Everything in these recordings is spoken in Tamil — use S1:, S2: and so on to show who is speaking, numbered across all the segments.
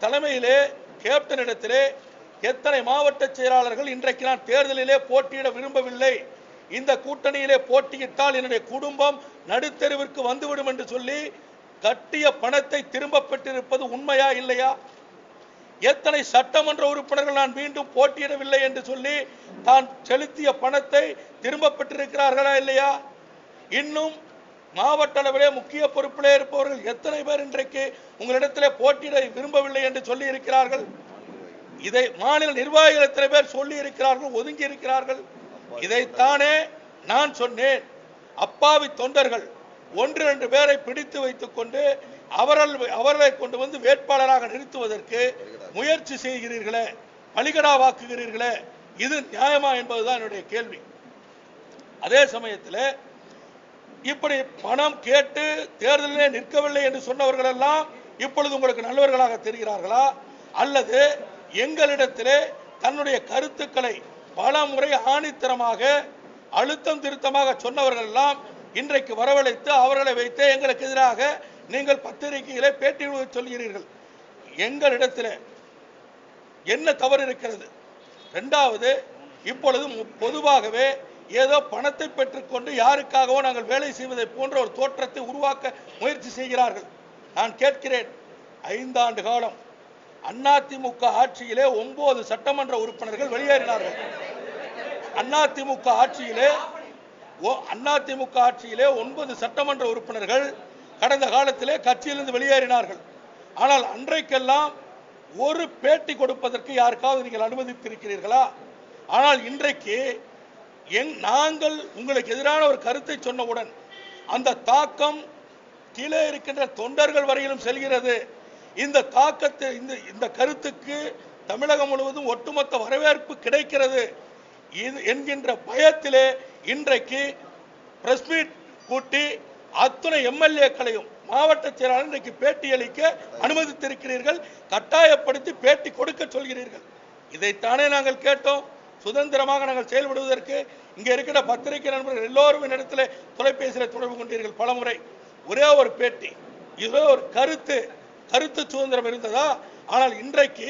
S1: தலைமையிலே கேப்டனிடத்திலே எத்தனை மாவட்ட செயலாளர்கள் இன்றைக்கு நான் தேர்தலிலே போட்டியிட விரும்பவில்லை, இந்த கூட்டணியிலே போட்டியிட்டால் என்னுடைய குடும்பம் நடுத்தெருவிற்கு வந்துவிடும் என்று சொல்லி கட்டிய பணத்தை திரும்ப பெற்றிருப்பது உண்மையா இல்லையா? எத்தனை சட்டமன்ற உறுப்பினர்கள் நான் மீண்டும் போட்டியிடவில்லை என்று சொல்லி தான் செலுத்திய பணத்தை திரும்ப பெற்றிருக்கிறார்களா இல்லையா? இன்னும் மாவட்ட அளவிலே முக்கிய பொறுப்பிலே இருப்பவர்கள் எத்தனை பேர் இன்றைக்கு உங்களிடத்திலே போட்டியிட விரும்பவில்லை என்று சொல்லி இருக்கிறார்கள்? இதை மாநில நிர்வாகிகள் எத்தனை பேர் சொல்லி இருக்கிறார்கள், ஒதுங்கி இருக்கிறார்கள்? இதைத்தானே நான் சொன்னேன். அப்பாவி தொண்டர்கள் 1-2 பேரை பிடித்து வைத்துக் கொண்டு அவர்களை கொண்டு வந்து வேட்பாளராக நிறுத்துவதற்கு முயற்சி செய்கிறீர்களே, பலிகடாவாக்குகிறீர்களே, இது நியாயமா என்பதுதான் என்னுடைய கேள்வி. அதே சமயத்தில் இப்படி பணம் கேட்டு தேர்தலிலே நிற்கவில்லை என்று சொன்னவர்கள் எல்லாம் இப்பொழுது உங்களுக்கு நல்லவர்களாக தெரிகிறார்களா? அல்லது எங்களிடத்திலே தன்னுடைய கருத்துக்களை பல முறை ஆணித்தரமாக அழுத்தம் திருத்தமாக சொன்னவர்கள் எல்லாம் இன்றைக்கு வரவழைத்து அவர்களை வைத்து எங்களுக்கு எதிராக நீங்கள் பத்திரிகையிலே பேட்டி சொல்கிறீர்கள். எங்களிடத்தில் என்ன தவறு இருக்கிறது? இரண்டாவது, இப்பொழுது பொதுவாகவே ஏதோ பணத்தை பெற்றுக்கொண்டு யாருக்காகவோ நாங்கள் வேலை செய்வதை போன்ற ஒரு தோற்றத்தை உருவாக்க முயற்சி செய்கிறார்கள். நான் கேட்கிறேன், 5 ஆண்டு காலம் அதிமுக ஆட்சியிலே 9 சட்டமன்ற உறுப்பினர்கள் வெளியேறினார்கள். அதிமுக ஆட்சியிலே 9 சட்டமன்ற உறுப்பினர்கள் கடந்த காலத்திலே கட்சியிலிருந்து வெளியேறினார்கள். ஆனால் அன்றைக்கெல்லாம் ஒரு பேட்டி கொடுப்பதற்கு யாருக்காவது நீங்கள் அனுமதித்திருக்கிறீர்களா? ஆனால் இன்றைக்கு நாங்கள் உங்களுக்கு எதிரான ஒரு கருத்தை சொன்னவுடன் அந்த தாக்கம் கீழே இருக்கின்ற தொண்டர்கள் வரையிலும் செல்கிறது. இந்த தாக்கத்தை இந்த கருத்துக்கு தமிழகம் முழுவதும் ஒட்டுமொத்த வரவேற்பு கிடைக்கிறது என்கின்ற பயத்திலே இன்றைக்கு பிரஸ் மீட் கூட்டி அத்துணை எம்எல்ஏக்களையும் மாவட்ட செயலாளர் இன்றைக்கு பேட்டி அளிக்க அனுமதித்திருக்கிறீர்கள், கட்டாயப்படுத்தி பேட்டி கொடுக்க சொல்கிறீர்கள். இதைத்தானே நாங்கள் கேட்டோம். சுதந்திரமாக நாங்கள் செயல்படுவதற்கு இங்கே இருக்கிற பத்திரிகை நண்பர்கள் எல்லோரும் இடத்துல தொலைபேசியில் தொடர்பு கொண்டீர்கள் பலமுறை. ஒரே ஒரு பேட்டி, இதோ ஒரு கருத்து சுதந்திரம் இருந்ததா? ஆனால் இன்றைக்கு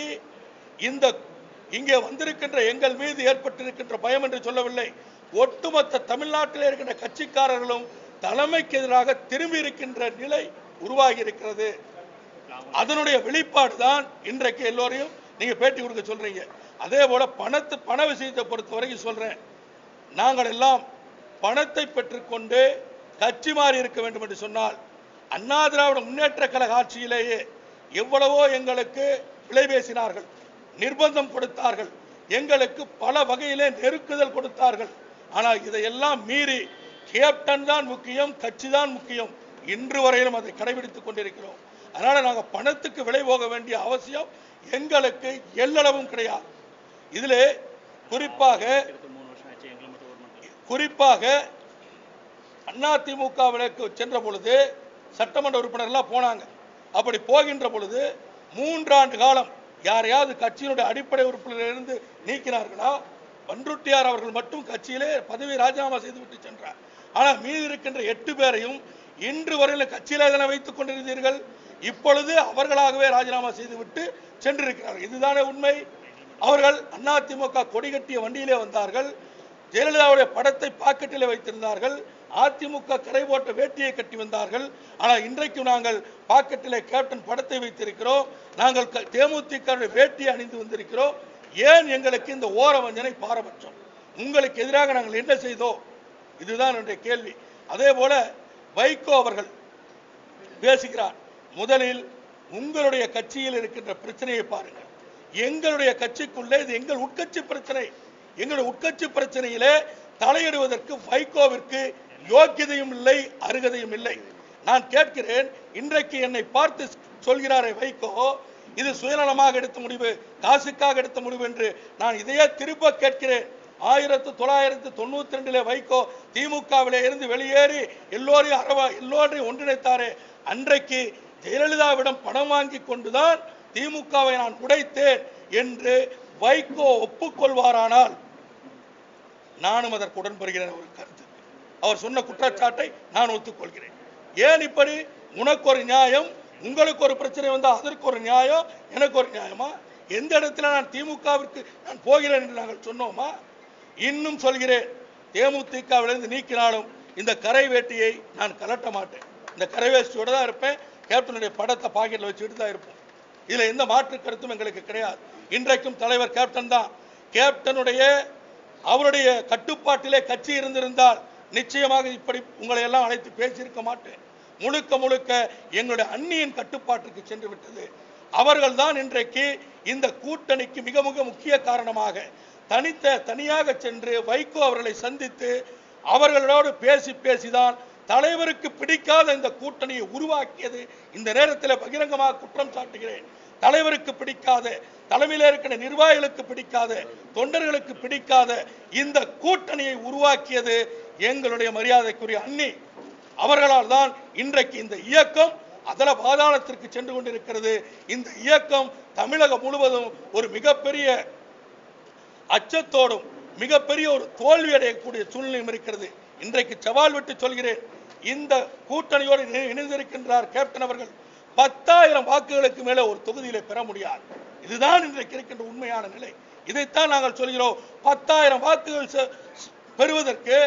S1: இங்கே வந்திருக்கின்ற எங்கள் மீது ஏற்பட்டிருக்கின்ற பயம் என்று சொல்லவில்லை, ஒட்டுமொத்த தமிழ்நாட்டில் இருக்கின்ற கட்சிக்காரர்களும் தலைமைக்கு எதிராக திரும்பி இருக்கின்ற நிலை உருவாகி இருக்கிறது. அதனுடைய வெளிப்பாடு தான் இன்றைக்கு எல்லோரையும் நீங்க பேட்டி கொடுக்க சொல்றீங்க. அதே போல பண விஷயத்தை பொறுத்த வரைக்கும் சொல்றேன், நாங்கள் எல்லாம் பணத்தை பெற்றுக்கொண்டு கட்சி மாறி இருக்க வேண்டும் என்று சொன்னால் அண்ணா திராவிட முன்னேற்ற கழக ஆட்சியிலேயே எவ்வளவோ எங்களுக்கு விலை பேசினார்கள், நிர்பந்தம் கொடுத்தார்கள், எங்களுக்கு பல வகையிலே நெருக்குதல் கொடுத்தார்கள். ஆனால் இதையெல்லாம் மீறி கேப்டன் தான் முக்கியம், கட்சி தான் முக்கியம், இன்று வரையிலும் அதை கடைபிடித்துக் கொண்டிருக்கிறோம். அதனால நாங்கள் பணத்துக்கு விலை போக வேண்டிய அவசியம் எங்களுக்கு எல்லளவும் கிடையாது. இதிலே குறிப்பாக அதிமுகவிற்கு சென்ற பொழுது சட்டமன்ற உறுப்பினர்கள்லாம் போனாங்க. அப்படி போகின்ற பொழுது 3 ஆண்டு காலம் யாரையாவது கட்சியினுடைய அடிப்படை உறுப்பினரிலிருந்து நீக்கினார்களா? பன்ருட்டியார் அவர்கள் மட்டும் கட்சியிலே பதவி ராஜினாமா செய்துவிட்டு சென்றார். ஆனால் மீதி இருக்கின்ற 8 பேரையும் இன்று வரையில் கட்சியிலே தானே வைத்துக் கொண்டிருந்தீர்கள். இப்பொழுது அவர்களாகவே ராஜினாமா செய்துவிட்டு சென்றிருக்கிறார்கள். இதுதானே உண்மை. அவர்கள் அதிமுக கொடி கட்டிய வண்டியிலே வந்தார்கள், ஜெயலலிதாவுடைய படத்தை பாக்கெட்டிலே வைத்திருந்தார்கள், அதிமுக கரை போட்ட வேட்டியை கட்டி வந்தார்கள். ஆனால் இன்றைக்கு நாங்கள் பாக்கெட்டிலே கேப்டன் படத்தை வைத்திருக்கிறோம், நாங்கள் தேமுதிக வேட்டியை அணிந்து வந்திருக்கிறோம். ஏன் எங்களுக்கு இந்த ஓர வஞ்சனை பாரபட்சம்? உங்களுக்கு எதிராக நாங்கள் என்ன செய்தோம்? இதுதான் என்னுடைய கேள்வி. அதே போல வைகோ அவர்கள் பேசுகிறார். முதலில் உங்களுடைய கட்சியில் இருக்கின்ற பிரச்சனையை பாருங்கள். எங்களுடைய கட்சிக்குள்ளே இது எங்கள் உட்கட்சி பிரச்சனை. எங்களுடைய உட்கட்சி பிரச்சனையிலே தலையிடுவதற்கு வைகோவிற்கு யோக்கியதையும் இல்லை, அருகதையும் இல்லை. நான் கேட்கிறேன், இன்றைக்கு என்னை பார்த்து சொல்கிறாரே வைகோ, இது சுயநலமாக எடுத்த முடிவு, காசுக்காக எடுத்த முடிவு என்று நான் இதையே திரும்ப கேட்கிறேன். 1992 வைகோ திமுகவிலே இருந்து வெளியேறி எல்லோரையும் ஒன்றிணைத்தாரே, அன்றைக்கு ஜெயலலிதாவிடம் பணம் வாங்கி கொண்டுதான் திமுகவை நான் உடைத்தேன் என்று வைகோ ஒப்புக்கொள்வாரானால் நானும் அதற்கு உடன்படுகிறேன். ஒரு கருத்து, அவர் சொன்ன குற்றச்சாட்டை நான் ஒத்துக்கொள்கிறேன். ஏன் இப்படி? உனக்கு ஒரு நியாயம், உங்களுக்கு ஒரு பிரச்சனை வந்தா அதற்கு ஒரு நியாயம், எனக்கு ஒரு நியாயமா? எந்த இடத்துல நான் திமுகவிற்கு நான் போகிறேன் என்று நாங்கள் சொன்னோமா? இன்னும் சொல்கிறேன், தேமுதிகவிலிருந்து நீக்கினாலும் இந்த கரை வேட்டியை நான் கலட்ட மாட்டேன். இந்த கரை வேஷ்டியோட தான் இருப்பேன். கேப்டனுடைய படத்தை பாக்கெட்ல வச்சுட்டு தான் இருப்போம். இதுல எந்த மாற்று கருத்தும் எங்களுக்கு கிடையாது. இன்றைக்கும் தலைவர் கேப்டன் தான். கேப்டனுடைய அவருடைய கட்டுப்பாட்டிலே கட்சி இருந்திருந்தால் நிச்சயமாக இப்படி உங்களை எல்லாம் அழைத்து பேசியிருக்க மாட்டேன். முழுக்க முழுக்க எங்களுடைய அண்ணியின் கட்டுப்பாட்டுக்கு சென்று விட்டது. அவர்கள் தான் இன்றைக்கு இந்த கூட்டணிக்கு மிக மிக முக்கிய காரணமாக தனியாக சென்று வைகோ அவர்களை சந்தித்து அவர்களோடு பேசிதான் தலைவருக்கு பிடிக்காத இந்த கூட்டணியை உருவாக்கியது. இந்த நேரத்தில் பகிரங்கமாக குற்றம் சாட்டுகிறேன். தலைவருக்கு பிடிக்காத, தலைமையில் இருக்கிற நிர்வாகிகளுக்கு பிடிக்காத, தொண்டர்களுக்கு பிடிக்காத இந்த கூட்டணியை உருவாக்கியது எங்களுடைய மரியாதைக்குரிய அண்ணி. அவர்களால் தான் இன்றைக்கு இந்த இயக்கம் அதல பாதாளத்திற்கு சென்று கொண்டிருக்கிறது. இந்த இயக்கம் தமிழகம் முழுவதும் ஒரு மிகப்பெரிய அச்சத்தோடும் மிகப்பெரிய ஒரு தோல்வி அடையக்கூடிய சூழ்நிலையும் இருக்கிறது. இன்றைக்கு சவால் விட்டு சொல்கிறேன், இந்த கூட்டணியோடு இணைந்திருக்கின்றார் கேப்டன் அவர்கள் 10,000 வாக்குகளுக்கு மேலே ஒரு தொகுதியிலே பெற முடியாது. இதுதான் இன்றைக்கு இருக்கின்ற உண்மையான நிலை. இதைத்தான் நாங்கள் சொல்கிறோம். 10,000 வாக்குகள் பெறுவதற்கு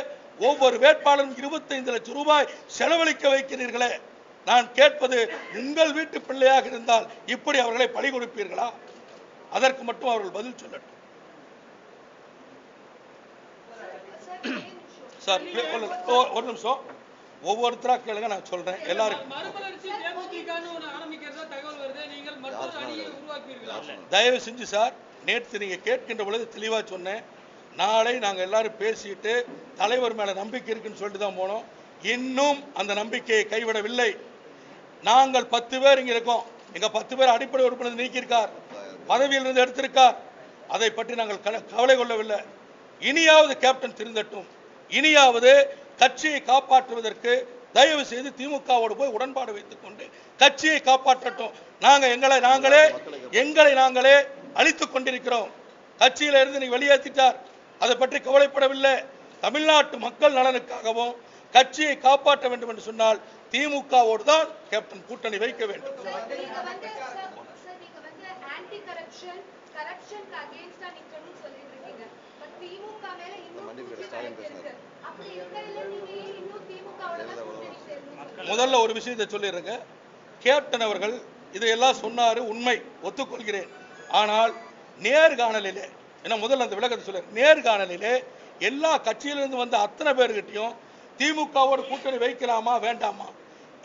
S1: ஒவ்வொரு வேட்பாளரும் 25 லட்சம் ரூபாய் செலவழிக்க வைக்கிறீர்களே. நான் கேட்பது, உங்கள் வீட்டு பிள்ளையாக இருந்தால் இப்படி அவர்களை பலி கொடுப்பீர்களா? அதற்கு மட்டும் அவர்கள் பதில் சொல்லட்டும். சார் ஒரு நிமிஷம், ஒவ்வொருத்தரா கேளுங்க, நான் சொல்றேன். எல்லாருக்கும் தயவு செஞ்சு சார், நேற்று நீங்க கேட்கின்ற பொழுது தெளிவா சொன்னேன். நாளை நாங்க எல்லாரும் பேசிட்டு தலைவர் மேல நம்பிக்கை இருக்குன்னு சொல்லிட்டு தான் போனோம். இன்னும் அந்த நம்பிக்கையை கைவிடவில்லை. நாங்கள் 10 பேர் இங்க இருக்கோம். எங்க 10 பேர் அடிப்படை உறுப்பினர் நீக்கியிருக்கார், பதவியில் இருந்து எடுத்திருக்கார். அதை பற்றி நாங்கள் கவலை கொள்ளவில்லை. இனியாவது கேப்டன் திருந்தட்டும். இனியாவது கட்சியை காப்பாற்றுவதற்கு தயவு செய்து திமுகவோடு போய் உடன்பாடு வைத்துக் கொண்டு கட்சியை காப்பாற்றட்டும். எங்களை நாங்களே அழித்துக் கொண்டிருக்கிறோம். கட்சியில இருந்து நீ வெளியேற்றிட்டார், அதை பற்றி கவலைப்படவில்லை. தமிழ்நாட்டு மக்கள் நலனுக்காகவும் கட்சியை காப்பாற்ற வேண்டும் என்று சொன்னால் திமுகவோடு தான் கேப்டன் கூட்டணி வைக்க வேண்டும். முதல்ல ஒரு விஷயத்தை சொல்லிடுறேங்க. கேப்டன் அவர்கள் இதையெல்லாம் சொன்னாரு, உண்மை ஒத்துக்கொள்கிறேன். ஆனால் நேர்காணலிலே, என்ன முதல்ல அந்த விளக்கத்தை சொல்ல, நேர்காணலிலே எல்லா கட்சியிலிருந்து வந்த அத்தனை பேர்கிட்டையும் திமுகவோடு கூட்டணி வைக்கலாமா வேண்டாமா,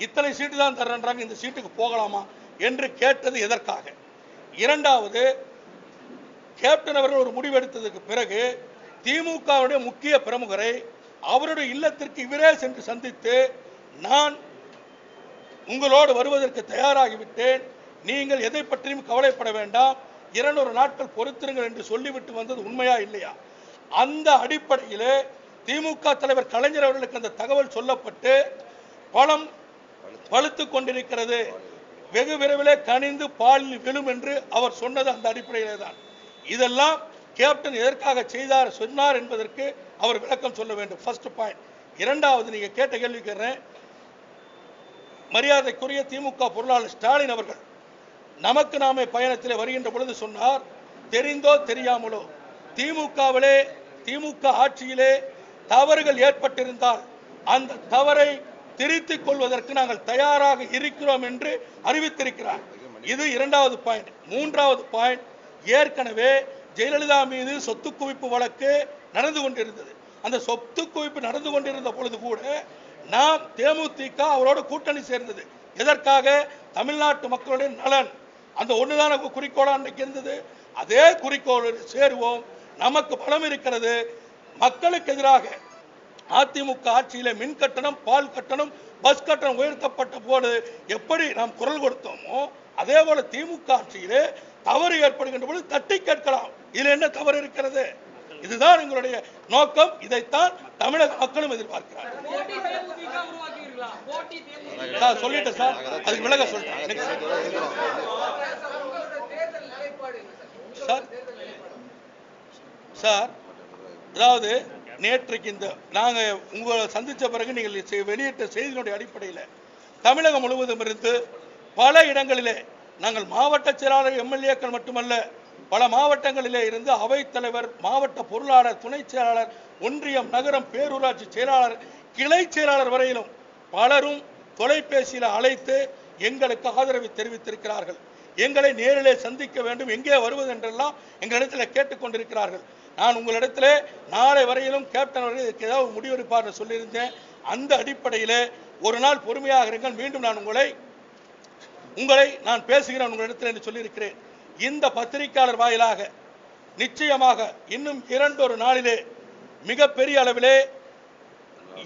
S1: இத்தனை சீட்டு தான் தர்றன்றாங்க, இந்த சீட்டுக்கு போகலாமா என்று கேட்டது எதற்காக? இரண்டாவது, கேப்டன் அவர்கள் ஒரு முடிவெடுத்ததுக்கு பிறகு திமுகவுடைய முக்கிய பிரமுகரை அவருடைய இல்லத்திற்கு இவரே சென்று சந்தித்து, நான் உங்களோடு வருவதற்கு தயாராகிவிட்டேன், நீங்கள் எதை பற்றியும் கவலைப்பட வேண்டாம், 200 நாட்கள் பொறுத்திருங்கள் என்று சொல்லிவிட்டு வந்தது உண்மையா இல்லையா? அந்த அடிப்படையிலே திமுக தலைவர் கலைஞர் அவர்களுக்கு அந்த தகவல் சொல்லப்பட்டு பழம் பழுத்துக் கொண்டிருக்கிறது, வெகு விரைவிலே கனிந்து பாலில் விழும் என்று அவர் சொன்னது அந்த அடிப்படையிலே தான். இதெல்லாம் கேப்டன் எதற்காக செய்தார் சொன்னார் என்பதற்கு அவர் விளக்கம் சொல்ல வேண்டும். First point. இரண்டாவது, நீங்க கேட்ட கேள்விக்கிறேன். மரியாதைக்குரிய திமுக பொருளாளர் ஸ்டாலின் அவர்கள் நமக்கு நாமே பயணத்தில் வருகின்ற பொழுது சொன்னார், தெரிந்தோ தெரியாமலோ திமுக ஆட்சியிலே தவறுகள் ஏற்பட்டிருந்தால் அந்த தவறை திருத்திக் கொள்வதற்கு நாங்கள் தயாராக இருக்கிறோம் என்று அறிவித்திருக்கிறார். இது இரண்டாவது பாயிண்ட். மூன்றாவது பாயிண்ட், ஏற்கனவே ஜெயலலிதா மீது சொத்து குவிப்பு வழக்கு நடந்து கொண்டிருந்தது. அந்த சொத்து குவிப்பு நடந்து கொண்டிருந்த பொழுது கூட நாம் தேமுதிக அவரோடு கூட்டணி சேர்ந்தது எதற்காக? தமிழ்நாட்டு மக்களுடைய நலன். அந்த ஒண்ணுதான குறிக்கோளா அன்றைக்கு இருந்தது. அதே குறிக்கோளோடு சேருவோம். நமக்கு பலம் இருக்கிறது. மக்களுக்கு எதிராக அதிமுக ஆட்சியிலே மின் கட்டணம், பால் கட்டணம், பஸ் கட்டணம் உயர்த்தப்பட்ட போது எப்படி நாம் குரல் கொடுத்தோமோ அதே போல திமுக ஆட்சியிலே தவறு ஏற்படுகின்ற பொழுது தட்டி கேட்கலாம். இதுல என்ன தவறு இருக்கிறது? இதுதான் எங்களுடைய நோக்கம். இதைத்தான் தமிழக மக்களும் எதிர்பார்க்கிறார். சொல்லிட்டேன் சார், அதுக்கு விலக சொல்லிட்டேன் சார். அதாவது நேற்றைக்கு இந்த நாங்க உங்களை சந்திச்ச பிறகு நீங்கள் வெளியிட்ட செய்தியினுடைய அடிப்படையில் தமிழகம் முழுவதும் இருந்து பல இடங்களிலே நாங்கள் மாவட்ட செயலாளர் எம்எல்ஏக்கள் மட்டுமல்ல, பல மாவட்டங்களிலே இருந்து அவைத்தலைவர், மாவட்ட பொருளாளர், துணை செயலாளர், ஒன்றியம், நகரம், பேரூராட்சி செயலாளர், கிளை செயலாளர் வரையிலும் பலரும் தொலைபேசியில் அழைத்து எங்களுக்கு ஆதரவு தெரிவித்திருக்கிறார்கள். எங்களை நேரிலே சந்திக்க வேண்டும், எங்கே வருவது என்றெல்லாம் எங்களிடத்தில் கேட்டுக்கொண்டிருக்கிறார்கள். நான் உங்களிடத்தில் நாளை வரையிலும் கேப்டன் அவர்கள் இதற்கு ஏதாவது முடிவெடுப்பார் சொல்லியிருந்தேன். அந்த அடிப்படையில் ஒரு நாள் பொறுமையாக இருங்கள், மீண்டும் நான் உங்களை நான் பேசுகிறேன் உங்களிடத்தில் என்று சொல்லியிருக்கிறேன். இந்த பத்திரிகையாளர் வாயிலாக நிச்சயமாக இன்னும் 2 நாளிலே மிகப்பெரிய அளவிலே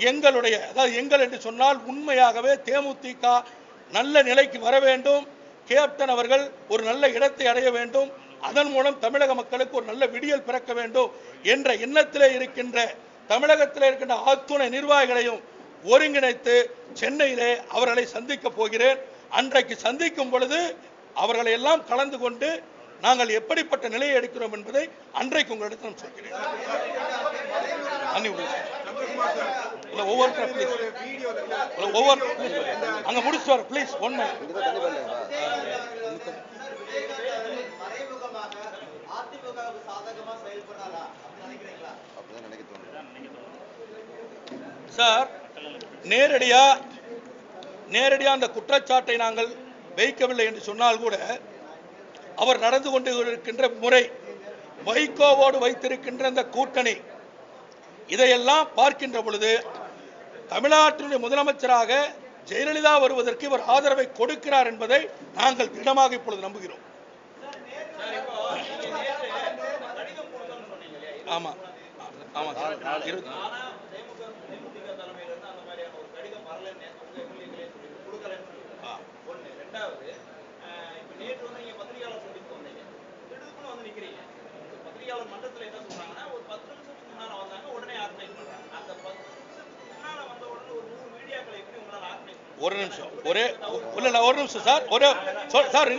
S1: எங்களுடைய, அதாவது எங்கள் என்று சொன்னால் உண்மையாகவே தேமுதிக நல்ல நிலைக்கு வர வேண்டும், கேப்டன் அவர்கள் ஒரு நல்ல இடத்தை அடைய வேண்டும், அதன் மூலம் தமிழக மக்களுக்கு ஒரு நல்ல விடியல் பிறக்க வேண்டும் என்ற எண்ணத்திலே இருக்கின்ற தமிழகத்தில் இருக்கின்ற அத்துணை நிர்வாகிகளையும் ஒருங்கிணைத்து சென்னையிலே அவர்களை சந்திக்க போகிறேன். அன்றைக்கு சந்திக்கும் பொழுது அவர்களை எல்லாம் கலந்து கொண்டு நாங்கள் எப்படிப்பட்ட நிலையை எடுக்கிறோம் என்பதை அன்றைக்கு உங்களிடத்தில் நான் சொல்கிறேன். அங்க முடிச்சு வர பிளீஸ். ஒன்னு சார், நேரடியா அந்த குற்றச்சாட்டை நாங்கள் வைக்கவில்லை என்று சொன்னால் கூட அவர் நடந்து கொண்டு இருக்கின்ற முறை, வைகோவோடு வைத்திருக்கின்ற அந்த கூட்டணி, இதையெல்லாம் பார்க்கின்ற பொழுது தமிழ்நாட்டினுடைய முதலமைச்சராக ஜெயலலிதா வருவதற்கு இவர் ஆதரவை கொடுக்கிறார் என்பதை நாங்கள் திடமாக இப்பொழுது நம்புகிறோம். ஆமா ஆமா ஒரு நிமிஷம் ஒரு நிமிஷம் சார், சார்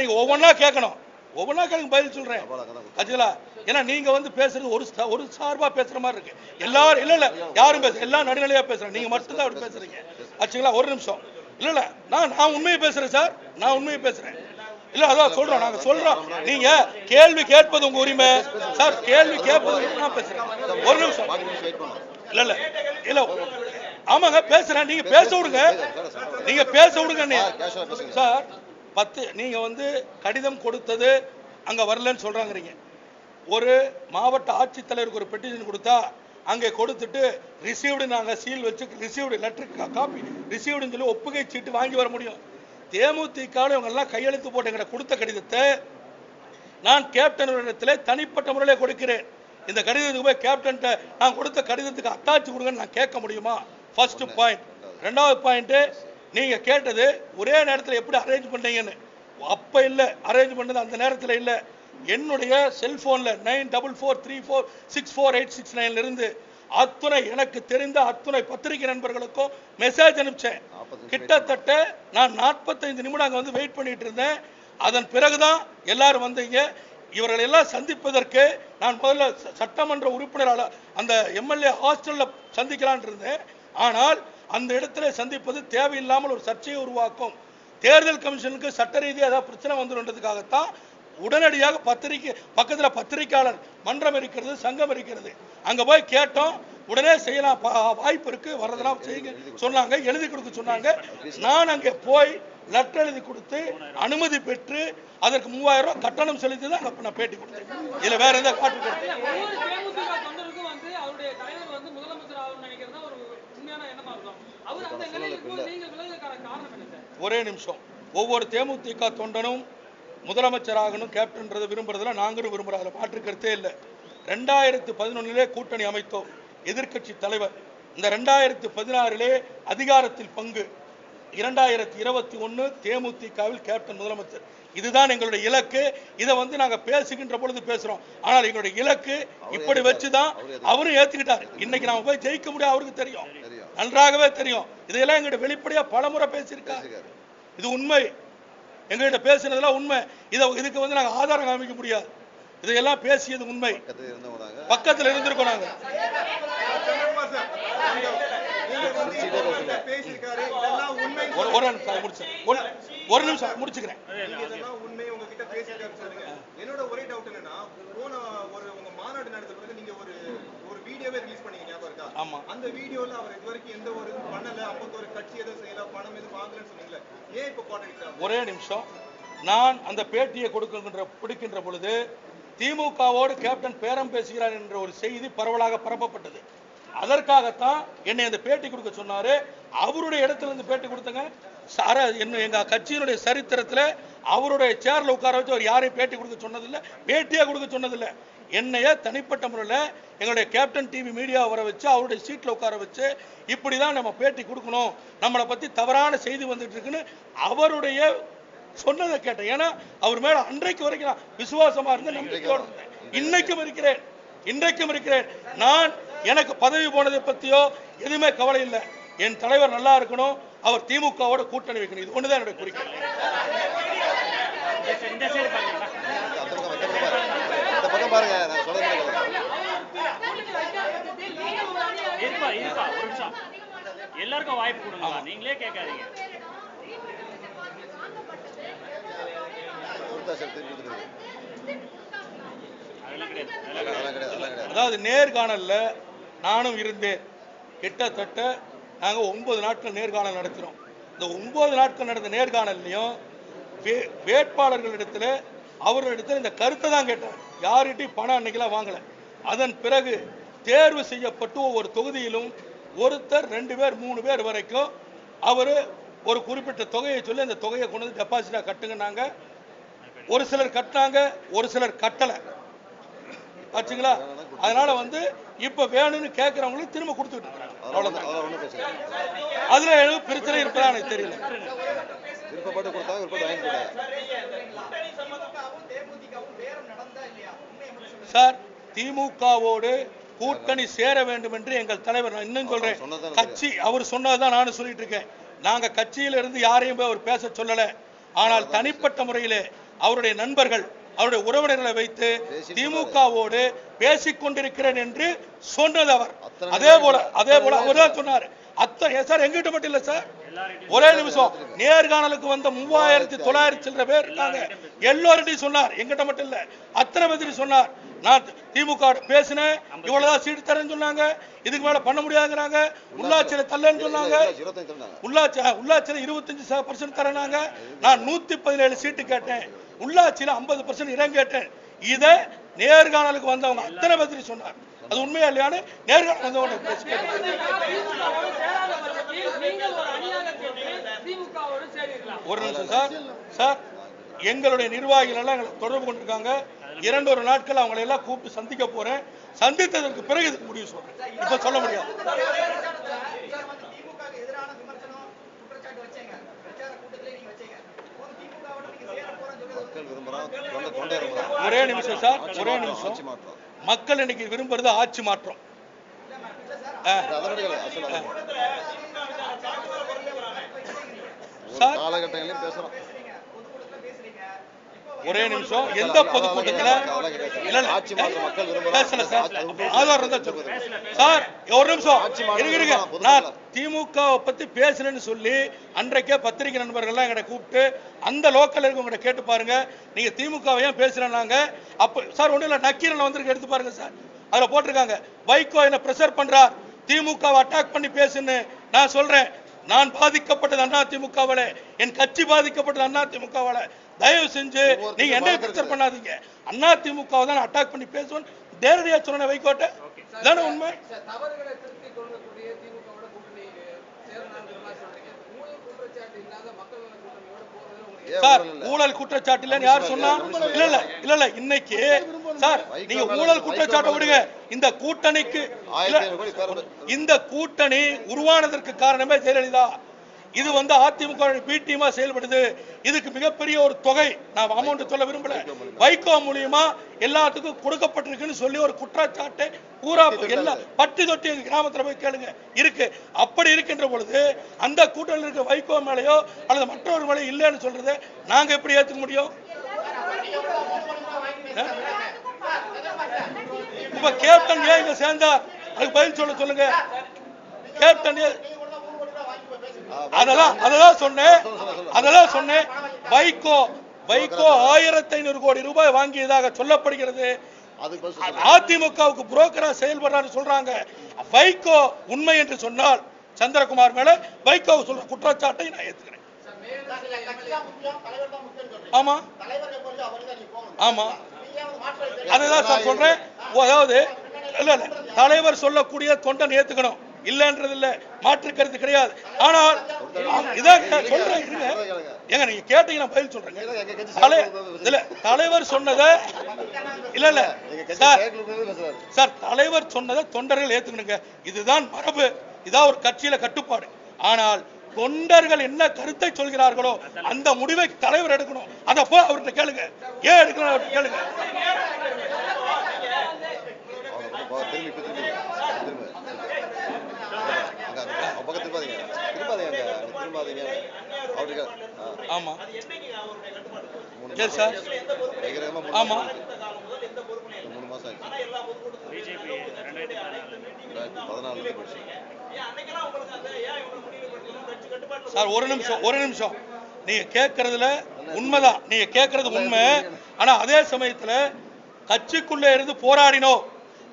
S1: நீங்க ஒவ்வொன்னா கேட்கணும், ஒவ்வொன்னா கேட்க பதில் சொல்றேன் ஆச்சுங்களா? ஏன்னா நீங்க வந்து பேசுறது ஒரு சார்பா பேசுற மாதிரி இருக்கு. எல்லாரும் இல்ல யாரும் பேச, எல்லாம் நடுநிலையா பேசுறேன், நீங்க மட்டும் தான் அப்படி பேசுறீங்க ஆச்சுங்களா? ஒரு நிமிஷம். இல்ல நான் உண்மையை பேசுறேன் சார், நான் உண்மையை பேசுறேன். இல்ல அதான் சொல்றோம், நாங்க சொல்றோம். நீங்க கேள்வி கேட்பது உங்க உரிமை சார், கேள்வி கேட்பது நான் பேசுறேன். ஒரு நிமிஷம். இல்ல ஆமாங்க பேசுறேன், நீங்க பேச விடுங்க, நீங்க பேச விடுங்க சார். 10 நீங்க வந்து கடிதம் கொடுத்தது அங்க வரலன்னு சொல்றாங்க. ஒரு மாவட்ட ஆட்சித்தலைவருக்கு ஒரு பெட்டிஷன் கொடுத்தா அங்கே கொடுத்துட்டு ரிசீவ்டு நாங்க சீல் வச்சு ரிசீவ்டு லெட்டர் காப்பி ரிசீவ்டுன்னு சொல்லி ஒப்புகை சீட்டு வாங்கி வர முடியும். தேமுதிக இவங்க எல்லாம் கையெழுத்து போட்டு எங்களை கொடுத்த கடிதத்தை நான் கேப்டன் தனிப்பட்ட முறையில் கொடுக்கிறேன். இந்த கடிதத்துக்கு போய் கேப்டன் நான் கொடுத்த கடிதத்துக்கு அட்டாச்சு கொடுங்கன்னு நான் கேட்க முடியுமா? First point. 2வது பாயிண்ட், நீங்க கேட்டது ஒரே நேரத்தில் எப்படி அரேஞ்ச் பண்ணீங்கன்னு. அப்ப இல்ல அரேஞ்ச் பண்ணது, அந்த நேரத்தில் இல்ல. என்னுடைய செல்போன்ல 9443464869 இருந்து அத்துணை எனக்கு தெரிந்த அத்துணை பத்திரிகை நண்பர்களுக்கும் மெசேஜ் அனுப்பிச்சேன். கிட்டத்தட்ட நான் 45 நிமிடம் அங்க வந்து வெயிட் பண்ணிட்டு இருந்தேன். அதன் பிறகுதான் எல்லாரும் வந்தீங்க. இவர்கள் எல்லாம் சந்திப்பதற்கு நான் முதல்ல சட்டமன்ற உறுப்பினர் அந்த எம்எல்ஏ ஹாஸ்டல்ல சந்திக்கலான் இருந்தேன். ஆனால் அந்த இடத்துல சந்திப்பது தேவையில்லாமல் ஒரு சர்ச்சையை உருவாக்கும். தேர்தல் கமிஷனுக்கு சட்ட ரீதியாக ஏதாவது பிரச்சனை வந்துன்றதுக்காகத்தான் உடனடியாக பக்கத்தில் பத்திரிகையாளர் மன்றம் இருக்கிறது, சங்கம் இருக்கிறது, அங்க போய் கேட்டோம். உடனே செய்யலாம், வாய்ப்பு இருக்கு, வரதெல்லாம் செய்யுங்க சொன்னாங்க, எழுதி கொடுக்க சொன்னாங்க. நான் அங்கே போய் லெட்டர் எழுதி கொடுத்து அனுமதி பெற்று அதற்கு 3000 ரூபாய் கட்டணம் செலுத்தி தான் நான் பேட்டி கொடுத்தேன். இதுல வேற எந்த காட்டு கொடுத்தேன். ஒரே நிமிஷம். ஒவ்வொரு தேமுதிக தொண்டனும் முதலமைச்சராகணும் கேப்டன் விரும்புறதுல நாங்களும் விரும்புறதுல மாற்று கருத்தே இல்லை. 2011 கூட்டணி அமைத்தோம், எதிர்கட்சி தலைவர். இந்த 2016 அதிகாரத்தில் பங்கு, 2021 தேமுதிகவில் கேப்டன் முதலமைச்சர். இதுதான் எங்களுடைய இலக்கு. இதை வந்து நாங்க பேசுகின்ற பொழுது பேசுறோம். ஆனால் எங்களுடைய இலக்கு இப்படி வச்சுதான் அவரும் ஏத்துக்கிட்டாரு. இன்னைக்கு நாம போய் ஜெயிக்க முடியாது, அவருக்கு தெரியும், நன்றாகவே தெரியும். இதெல்லாம் எங்கிட்ட வெளிப்படையா பலமுறை பேசியிருக்காரு. இது உண்மை, எங்ககிட்ட பேசினதெல்லாம் உண்மை. இதுக்கு வந்து நாங்க ஆதாரம் காமிக்க முடியாது. இதையெல்லாம் பேசியது உண்மை. பக்கத்தில் இருந்திருக்கோம் நாங்க. ஒரு நிமிஷம் முடிச்சுக்கிறேன்.
S2: என்னோட ஒரே டவுட் என்னன்னா, போன உங்க மாநாடு நடந்த பிறகு நீங்க ஒரு வீடியோவே ரிலீஸ் பண்ணீங்க, ஞாபகம் இருக்கா?
S1: ஆமா.
S2: அந்த வீடியோல அவர் இதுவரைக்கும் எந்த ஒரு பண்ணல, 51 கட்சி எதுவும் செய்யல, பணம் எதுவும் வாங்கலன்னு சொன்னீங்களே, ஏன் இப்ப கான்ட்ராடிக்ட்?
S1: ஒரே நிமிஷம். நான் அந்த பேட்டியை பிடிக்கின்ற பொழுது திமுகவோடு கேப்டன் பேரம் பேசுகிறார் என்ற ஒரு செய்தி பரவலாக பரப்பப்பட்டது. அதற்காகத்தான் என்னை அந்த பேட்டி கொடுக்க சொன்னாரு. அவருடைய இடத்துல இருந்து பேட்டி கொடுத்தங்க. எங்க கட்சியினுடைய சரித்திரத்தில் அவருடைய சேர்ல உட்கார வச்சு அவர் யாரையும் பேட்டி கொடுக்க சொன்னதில்லை, பேட்டியா கொடுக்க சொன்னதில்லை. என்னைய தனிப்பட்ட முறையில் எங்களுடைய கேப்டன் டிவி மீடியா வர வச்சு அவருடைய சீட்டில் உட்கார வச்சு இப்படிதான் நம்ம பேட்டி கொடுக்கணும், நம்மளை பத்தி தவறான செய்தி வந்துட்டு இருக்குன்னு அவருடைய சொன்னதை கேட்டேன். ஏன்னா அவர் மேல அன்றைக்கு வரைக்கும் நான் விசுவாசமா இருந்து நம்பிக்கையோடு இருந்தேன். இன்றைக்கும் இருக்கிறேன். நான் எனக்கு பதவி போனதை பத்தியோ எதுவுமே கவலை இல்லை. என் தலைவர் நல்லா இருக்கணும், அவர் திமுகவோட கூட்டணி வைக்கணும், இது ஒண்ணுதான் என்னுடைய குறிக்கோள்.
S3: எல்லாருக்கும் வாய்ப்பு கொடுங்க, நீங்களே கேட்காதீங்க.
S1: அதாவது நேர்காணல்ல நானும் இருந்தேன். கிட்டத்தட்ட நாங்க 9 நாட்கள் நேர்காணல் நடத்தினோம். இந்த 9 நாட்கள் நடந்த நேர்காணல்லையும் வேட்பாளர்களிடத்துல அவர்களிடத்துல இந்த கருத்தை தான் கேட்டார். யார்கிட்டையும் பணம் அன்னைக்கெல்லாம் வாங்கல. அதன் பிறகு தேர்வு செய்யப்பட்டு ஒவ்வொரு தொகுதியிலும் ஒருத்தர் 2 பேர் 3 பேர் வரைக்கும் அவரு ஒரு குறிப்பிட்ட தொகையை சொல்லி அந்த தொகையை கொண்டு வந்து டெபாசிட்டா கட்டுங்கன்னாங்க. ஒரு சிலர் கட்டினாங்க, ஒரு சிலர் கட்டல. ஆச்சுங்களா? அதனால இப்ப வேணும்னு கேட்கறவங்களுக்கு திரும்ப கொடுத்துட்டு இருக்காங்க. அவ்வளவுதான். அதுல எனக்கு பிரச்சனை இருப்பதா எனக்கு தெரியல. சார், திமுகவோடு கூட்டணி சேர வேண்டும் என்று எங்கள் தலைவர், நான் இன்னும் சொல்றேன், கட்சி அவர் சொன்னதான் நானும் சொல்லிட்டு இருக்கேன். நாங்க கட்சியில இருந்து யாரையும் போய் அவர் பேச சொல்லல. ஆனால் தனிப்பட்ட முறையிலே அவருடைய நண்பர்கள், அவருடைய உறவினர்களை வைத்து திமுகவோடு பேசிக் கொண்டிருக்கிறேன் என்று சொன்னது அவர். அதே போல அவர்தான் சொன்னார். சார், எங்கிட்ட மட்டும் இல்ல சார், ஒரே நிமிஷம். நேர்காணலுக்கு வந்த 3900 சில்லற பேர் இருக்காங்க. எல்லோருடையும் சொன்னார், எங்கிட்ட மட்டும் இல்ல, அத்தனை பேர் சொன்னார். நான் திமுக பேசினேன், இவ்வளவுதான் சீட்டு தரேன்னு சொன்னாங்க, இதுக்கு மேல பண்ண முடியாதுங்கிறாங்க. உள்ளாட்சியில தரலன்னு சொன்னாங்க, உள்ளாட்சியில 25% தரனாங்க. நான் 117 சீட்டு கேட்டேன், உள்ளாட்சியில 50% இடம் கேட்டேன். இத நேர்காணலுக்கு வந்தவங்க அத்தனை பேர் சொன்னார். அது உண்மையா இல்லையான்னு நேர்காணல் வந்தவங்க பேசி ஒரு நிமிஷம் சார், எங்களுடைய நிர்வாகிகள் எல்லாம் எங்களை தொடர்பு கொண்டிருக்காங்க. 2 நாட்கள் அவங்களை எல்லாம் கூப்பிட்டு சந்திக்க போறேன். சந்தித்ததற்கு பிறகு இதுக்கு முடிவு சொல்றேன். இப்ப சொல்ல முடியாது. ஒரே நிமிஷம் சார், ஒரே நிமிஷம். மக்கள் இன்னைக்கு விரும்புறது ஆட்சி மாற்றம். ஒரே நிமிஷம். எந்த பொதுக்கூட்டத்தில் பேசல சார், ஆதாரம் தான் சொல்றேன் சார். ஒரு நிமிஷம் நான் திமுக பத்தி பேசுறேன்னு சொல்லி அன்றைக்கே பத்திரிகை நண்பர்கள்லாம் எங்களை கூப்பிட்டு அந்த லோக்கல் இருக்கவங்க கேட்டு பாருங்க, நீங்க திமுக ஏன் பேசுறேன்னாங்க. அப்ப சார் ஒண்ணு இல்ல, நக்கீரன் வந்திருக்கு, எடுத்து பாருங்க சார். அதுல போட்டிருக்காங்க, வைகோ என்ன பிரஷர் பண்றார், திமுக அட்டாக் பண்ணி பேசுன்னு. நான் சொல்றேன், நான் பாதிக்கப்பட்டது அண்ணா திமுகவால, என் கட்சி பாதிக்கப்பட்டது அண்ணா திமுகவால. தயவு செஞ்சு நீங்க என்ன பிரச்சனை பண்ணாதீங்க. அண்ணா திமுக தான் அட்டாக் பண்ணி பேசுவேன் நேரடியா சொன்ன வைகோட்ட. தானே உண்மை. சார், ஊழல் குற்றச்சாட்டு இல்லன்னு யார் சொன்னா? இல்ல இன்னைக்கு சார், நீங்க ஊழல் குற்றச்சாட்டை விடுங்க. இந்த கூட்டணிக்கு, இந்த கூட்டணி உருவானதற்கு காரணமே ஜெயலலிதா. இது அதிமுக பி டீமா செயல்படுது. இதுக்கு மிகப்பெரிய ஒரு தொகை, நான் அமௌண்ட் சொல்ல விரும்பல, வைகோ மூலியமா எல்லாத்துக்கும் கொடுக்கப்பட்டிருக்குன்னு சொல்லி ஒரு குற்றச்சாட்டு பூரா எல்லாம் பட்டி தொட்டி எங்க கிராமத்துல போய் கேளுங்க இருக்கு. அப்படி இருக்கின்ற பொழுது அந்த கூட்டணியில் இருக்க வைகோ மேலேயோ அல்லது மற்றொரு மேலேயோ இல்லைன்னு சொல்றதை நாங்க எப்படி ஏத்துக்க முடியும்? இப்ப கேப்டன் ஏன் இங்க சேர்ந்தார், அதுக்கு பதில் சொல்லுங்க. கேப்டன் அதெல்லாம் சொன்னேன். வைகோ 1500 கோடி ரூபாய் வாங்கியதாக சொல்லப்படுகிறது. அதிமுகவுக்கு புரோக்கரா செயல்படுறாரு சொல்றாங்க. வைகோ உண்மை என்று சொன்னால் சந்திரகுமார் மேல வைகோ சொல்ற குற்றச்சாட்டை நான் ஏத்துக்கிறேன். ஆமா ஆமா அதுதான் சார் சொல்றேன். அதாவது இல்ல தலைவர் சொல்லக்கூடிய தொண்டன் ஏத்துக்கணும் இல்லன்றது இல்ல, மாற்று கருத்து கிடையாது. ஆனால் இதான் சொல்றேன், ஏங்க நீங்க கேட்டீங்கன்னா பதில் சொல்றேன். இல்ல தலைவர் சொன்னதை இல்ல இல்ல சார் தலைவர் சொன்னதை தொண்டர்கள் ஏத்துக்கணுங்க. இதுதான் மரபு, இதான் ஒரு கட்சியில கட்டுப்பாடு. ஆனால் தொண்டர்கள் என்ன கருத்தை சொல்கிறார்களோ அந்த முடிவை தலைவர் எடுக்கணும். அத போய் அவர்கிட்ட கேளுங்க, ஏன் எடுக்கணும் அவர்கிட்ட கேளுங்க. ஆமா சார் ஆமா சார் ஒரு நிமிஷம் நீங்க கேட்கறதுல உண்மைதான், நீங்க கேட்கறது உண்மை. ஆனா அதே சமயத்துல கட்சிக்குள்ள இருந்து போராடினோம்,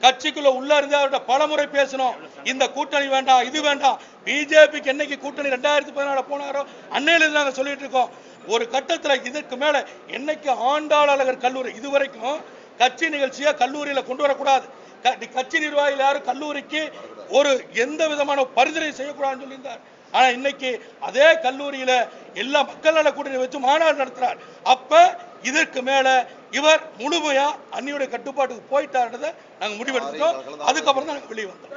S1: கட்சிக்குள்ள உள்ள இருந்து அவர்கிட்ட பலமுறை பேசணும். இந்த கூட்டணி வேண்டாம், இது வேண்டாம். பிஜேபிக்கு என்னைக்கு கூட்டணி 2014 போனாரோ அன்னையில இருந்து நாங்க சொல்லிட்டு இருக்கோம். ஒரு கட்டத்துல இதற்கு மேல என்னைக்கு ஆண்டாளர் கல்லூரி இதுவரைக்கும் கட்சி நிகழ்ச்சியா கல்லூரியில கொண்டு வரக்கூடாது, கட்சி நிர்வாகிகள் யாரும் கல்லூரிக்கு ஒரு எந்த விதமான பரிந்துரை செய்யக்கூடாதுன்னு சொல்லியிருந்தார். ஆனா இன்னைக்கு அதே கல்லூரியில எல்லா மக்கள் நல கூட்டணி வச்சு மாநாடு நடத்துறார். அப்ப இதற்கு மேல இவர் முழுமையா அன்னியுடைய கட்டுப்பாட்டுக்கு போயிட்டாருன்றதை நாங்க முடிவெடுத்தோம். அதுக்கப்புறம் தான் நாங்க வெளியே வந்தோம்.